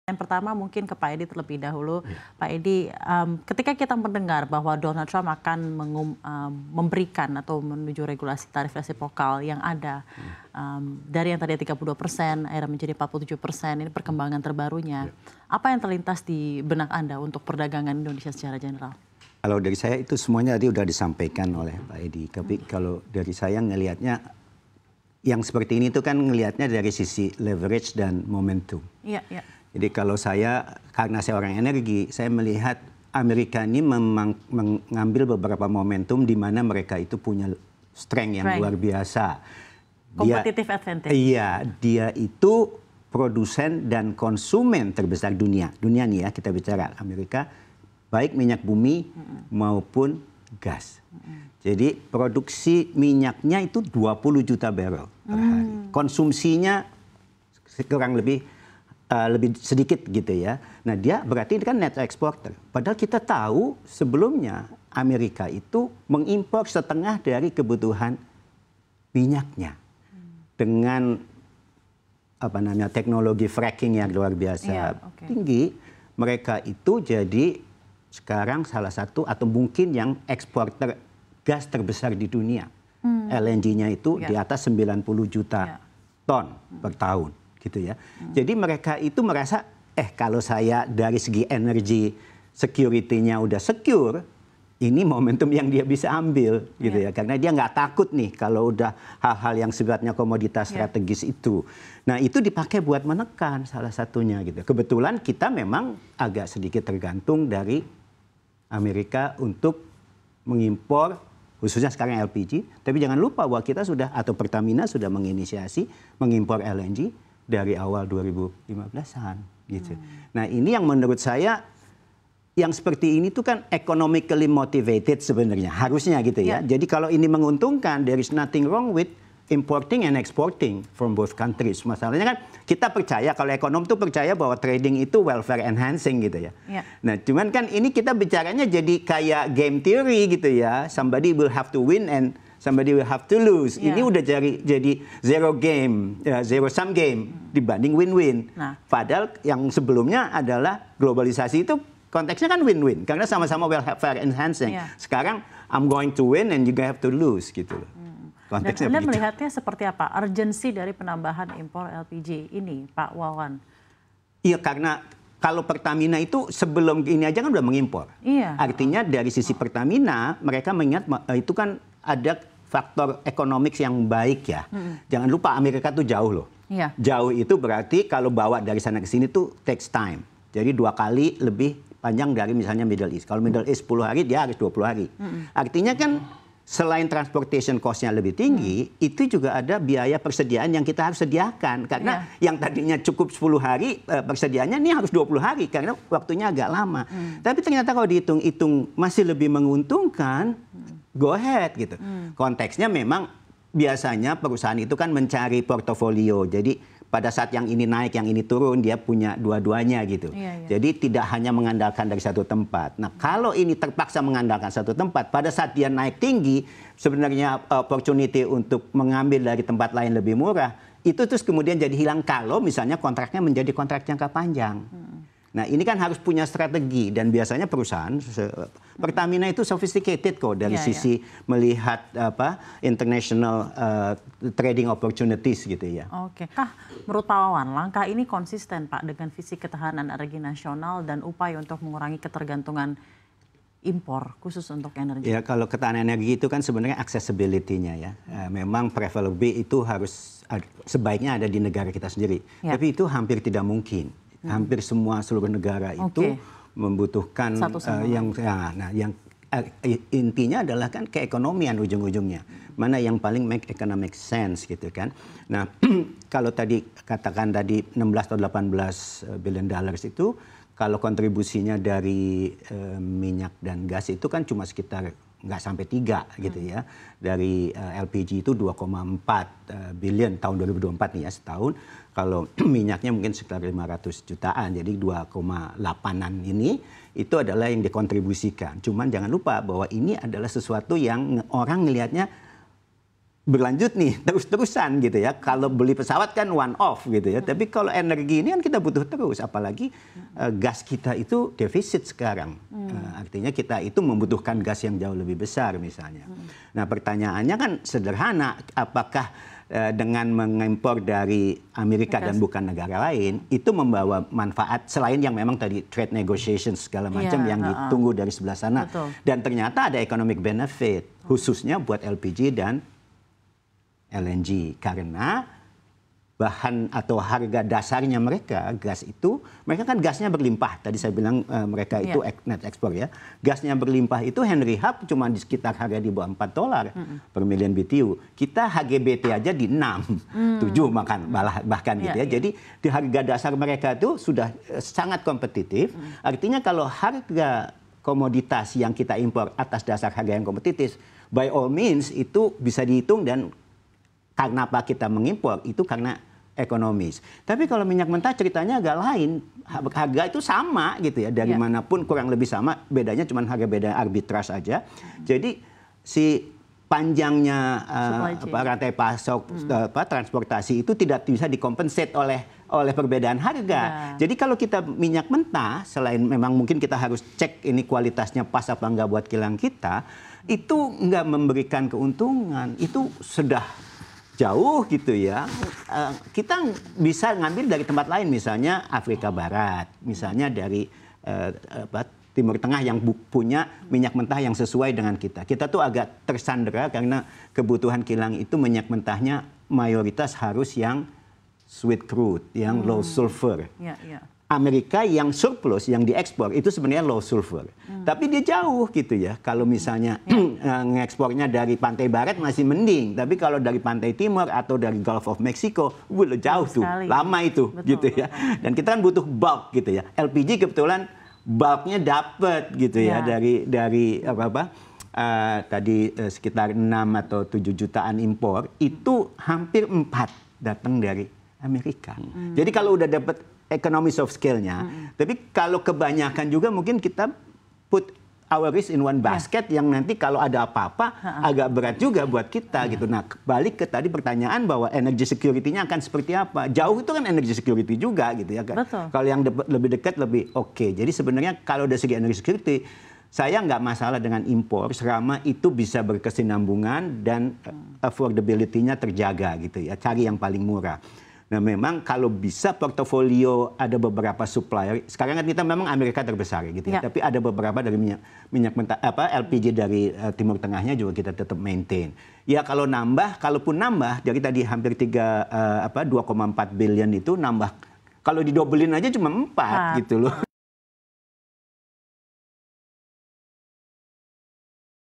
Yang pertama mungkin ke Pak Edi terlebih dahulu. Pak Edi, ketika kita mendengar bahwa Donald Trump akan memberikan atau menuju regulasi tarif resiprokal yang ada, dari yang tadi 32%, akhirnya menjadi 47%, ini perkembangan terbarunya. Apa yang terlintas di benak Anda untuk perdagangan Indonesia secara general? Kalau dari saya itu semuanya tadi sudah disampaikan oleh Pak Edi. Tapi kalau dari saya ngelihatnya, yang seperti ini itu kan ngelihatnya dari sisi leverage dan momentum. Iya, iya. Jadi kalau saya, karena saya orang energi, saya melihat Amerika ini mengambil beberapa momentum di mana mereka itu punya strength yang luar biasa. Competitive advantage. Iya, dia itu produsen dan konsumen terbesar dunia. Dunia nih ya, kita bicara Amerika, baik minyak bumi maupun gas. Jadi produksi minyaknya itu 20 juta barrel per hari. Konsumsinya kurang lebih sedikit gitu ya. Nah dia berarti kan net exporter. Padahal kita tahu sebelumnya Amerika itu mengimpor setengah dari kebutuhan minyaknya dengan teknologi fracking yang luar biasa tinggi. Mereka itu jadi sekarang salah satu atau mungkin yang eksporter gas terbesar di dunia. LNG-nya itu di atas 90 juta ton per tahun. Gitu ya. Jadi mereka itu merasa, kalau saya dari segi energi security-nya udah secure, ini momentum yang dia bisa ambil, gitu ya. Karena dia nggak takut nih kalau udah hal-hal yang sifatnya komoditas strategis itu. Nah itu dipakai buat menekan salah satunya gitu. Kebetulan kita memang agak sedikit tergantung dari Amerika untuk mengimpor, khususnya sekarang LPG. Tapi jangan lupa bahwa kita sudah, atau Pertamina sudah menginisiasi mengimpor LNG dari awal 2015-an gitu. Nah ini yang menurut saya yang seperti ini tuh kan economically motivated sebenarnya harusnya gitu ya. Jadi kalau ini menguntungkan, there is nothing wrong with importing and exporting from both countries. Masalahnya kan kita percaya, kalau ekonom tuh percaya bahwa trading itu welfare enhancing gitu ya. Nah cuman kan ini kita bicaranya jadi kayak game theory gitu ya. Somebody will have to win and somebody will have to lose. Ini udah jadi zero sum game dibanding win-win. Padahal yang sebelumnya adalah globalisasi itu konteksnya kan win-win karena sama-sama welfare enhancing. Sekarang I'm going to win and you have to lose gitu. Konteksnya dan Anda melihatnya seperti apa urgensi dari penambahan impor LPG ini, Pak Wawan? Iya, karena kalau Pertamina itu sebelum ini aja kan udah mengimpor. Artinya dari sisi Pertamina mereka mengingat itu kan ada faktor ekonomik yang baik ya. Jangan lupa Amerika tuh jauh loh. Jauh itu berarti kalau bawa dari sana ke sini tuh takes time. Jadi 2 kali lebih panjang dari misalnya Middle East. Kalau Middle East 10 hari, dia harus 20 hari. Artinya kan selain transportation cost-nya lebih tinggi, itu juga ada biaya persediaan yang kita harus sediakan. Karena yang tadinya cukup 10 hari, persediaannya ini harus 20 hari karena waktunya agak lama. Tapi ternyata kalau dihitung-hitung masih lebih menguntungkan, go ahead gitu. Konteksnya memang biasanya perusahaan itu kan mencari portofolio. Jadi pada saat yang ini naik, yang ini turun, dia punya dua-duanya gitu. Jadi tidak hanya mengandalkan dari satu tempat. Nah kalau ini terpaksa mengandalkan satu tempat, pada saat dia naik tinggi, sebenarnya opportunity untuk mengambil dari tempat lain lebih murah, itu terus kemudian jadi hilang kalau misalnya kontraknya menjadi kontrak jangka panjang. Nah ini kan harus punya strategi dan biasanya perusahaan Pertamina itu sophisticated kok dari sisi melihat international trading opportunities gitu ya. Oke, menurut Pak Wawan langkah ini konsisten Pak dengan visi ketahanan energi nasional dan upaya untuk mengurangi ketergantungan impor khusus untuk energi? Ya kalau ketahanan energi itu kan sebenarnya accessibility-nya ya. Memang preferably itu harus sebaiknya ada di negara kita sendiri. Tapi itu hampir tidak mungkin. Hampir seluruh negara itu membutuhkan yang intinya adalah kan keekonomian ujung-ujungnya. Mana yang paling make economic sense gitu kan. Nah, kalau tadi katakan tadi 16 atau 18 billion dollars itu kalau kontribusinya dari minyak dan gas itu kan cuma sekitar nggak sampai 3 gitu ya. Dari LPG itu 2,4 billion tahun 2024 nih ya setahun. Kalau minyaknya mungkin sekitar 500 jutaan, jadi 2,8-an ini itu adalah yang dikontribusikan. Cuman jangan lupa bahwa ini adalah sesuatu yang orang ngelihatnya berlanjut nih terus-terusan gitu ya. Kalau beli pesawat kan one off gitu ya. Tapi kalau energi ini kan kita butuh terus, apalagi gas kita itu defisit sekarang. Artinya kita itu membutuhkan gas yang jauh lebih besar misalnya. Nah, pertanyaannya kan sederhana, apakah dengan mengimpor dari Amerika dan bukan negara lain itu membawa manfaat selain yang memang tadi trade negotiations segala macam yang ditunggu dari sebelah sana. Betul. Dan ternyata ada economic benefit khususnya buat LPG dan LNG karena bahan atau harga dasarnya mereka gas itu, mereka kan gasnya berlimpah. Tadi saya bilang mereka itu net ekspor ya. Gasnya berlimpah itu Henry Hub cuma di sekitar harga di bawah $4 per million BTU. Kita HGBT aja di 6, 7 bahkan gitu ya. Jadi di harga dasar mereka itu sudah sangat kompetitif. Artinya kalau harga komoditas yang kita impor atas dasar harga yang kompetitif, by all means itu bisa dihitung dan karena apa kita mengimpor itu karena ekonomis. Tapi kalau minyak mentah ceritanya agak lain. Harga itu sama gitu ya. Dari manapun kurang lebih sama. Bedanya cuma harga beda arbitrase aja. Jadi si panjangnya rantai pasok transportasi itu tidak bisa dikompensate oleh perbedaan harga. Jadi kalau kita minyak mentah, selain memang mungkin kita harus cek ini kualitasnya pas apa enggak buat kilang kita, itu enggak memberikan keuntungan. Itu sudah jauh gitu ya. Kita bisa ngambil dari tempat lain, misalnya Afrika Barat, misalnya dari Timur Tengah yang punya minyak mentah yang sesuai dengan kita. Kita tuh agak tersandera karena kebutuhan kilang itu minyak mentahnya mayoritas harus yang sweet crude, yang low sulfur. Amerika yang surplus, yang diekspor itu sebenarnya low sulfur. Tapi dia jauh gitu ya. Kalau misalnya ngekspornya dari pantai barat masih mending. Tapi kalau dari pantai timur atau dari Gulf of Mexico, jauh tuh. Lama itu gitu ya. Dan kita kan butuh bulk gitu ya. LPG kebetulan bulknya dapat gitu ya. Dari tadi sekitar 6 atau 7 jutaan impor. Itu hampir 4 datang dari Amerika. Jadi kalau udah dapat economies of scale-nya. Tapi kalau kebanyakan juga mungkin kita put our risk in one basket yang nanti kalau ada apa-apa agak berat juga buat kita gitu. Nah, balik ke tadi pertanyaan bahwa energy security-nya akan seperti apa. Jauh itu kan energy security juga gitu ya. Kalau yang lebih dekat lebih oke. Jadi sebenarnya kalau dari segi energy security saya nggak masalah dengan impor selama itu bisa berkesinambungan dan affordability-nya terjaga gitu ya. Cari yang paling murah. Nah, memang kalau bisa portofolio ada beberapa supplier. Sekarang kan kita memang Amerika terbesar gitu ya. Tapi ada beberapa dari minyak mentah LPG dari Timur Tengahnya juga kita tetap maintain. Ya kalau nambah, kalaupun nambah dari tadi hampir 2,4 billion itu nambah. Kalau didobelin aja cuma 4 gitu loh.